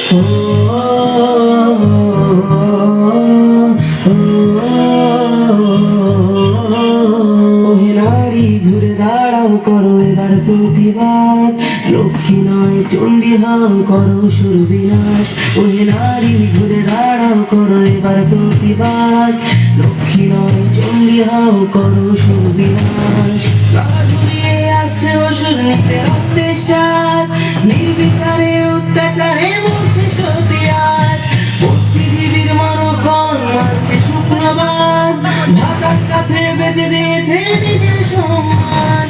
ও ওহে নারী ঘুরে দাঁড়াও, করো এবার প্রতিবাদ। লক্ষ্মী নয় চণ্ডী হও, করো সুর বিনাশ। ওহে নারী ঘুরে দাঁড়াও, করো এবার প্রতিবাদ। লক্ষ্মী নয় চণ্ডী হও, করো সুর বিনাশ। গলা ঝুলিয়ে আসছে অসুর, নিতে রক্তের স্বাদ। নির্বিচারে অত্যাচারে মরছে সতী আজ। বুদ্ধিজীবীর মনোক্ষণ মারছে শুকনোবাদ। ভাতার কাছে বেঁচে দিয়েছে নিজের সম্মান।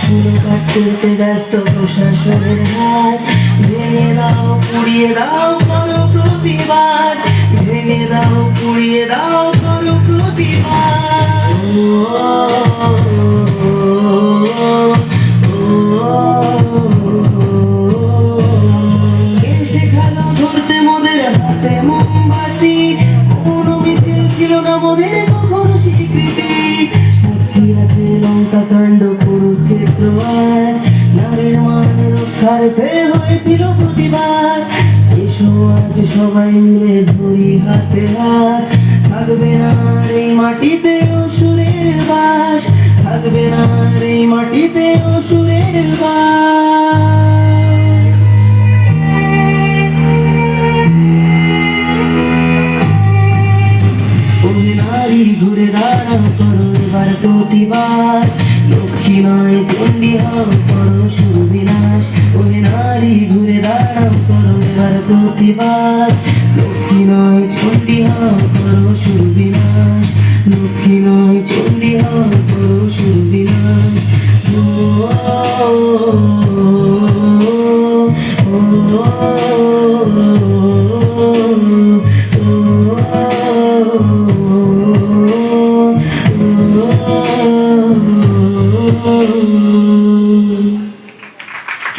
চুলো কাট করতে ব্যস্ত প্রশাসনের হাত। ভেঙে দাও পুড়িয়ে দাও, করো প্রতিবাদ। ভেঙে দাও পুড়িয়ে দাও, করো প্রতিবাদ। কে শেখালো ধরতে মোদের হাতে মোমবাতি? কোনো মিছিল ছিল না মোদের কখনো স্বীকৃতি। সাক্ষী আছে লঙ্কা কাণ্ড, কুরুক্ষেত্র আজ। নারীর মান রক্ষার্থে হয়েছিল প্রতিবাদ। এসো আজ সবাই মিলে ধরি হাতে হাত। থাকবে না আর এই মাটিতে অসুরের বাস। থাকবে না আর এই মাটিতে অসুরের বাস। ওহে নারী ঘুরে দাঁড়াও, করো এবার প্রতিবাদ। লক্ষ্মী নয় চণ্ডী হও, করো সুর বিনাশ। ওহে নারী ঘুরে দাঁড়াও, করো এবার প্রতিবাদ। লক্ষ্মী নয় চণ্ডী হও, করো সুর বিনাশ। লক্ষ্মী নয় চণ্ডী হও, করো সুর বিনাশ। ও ও ও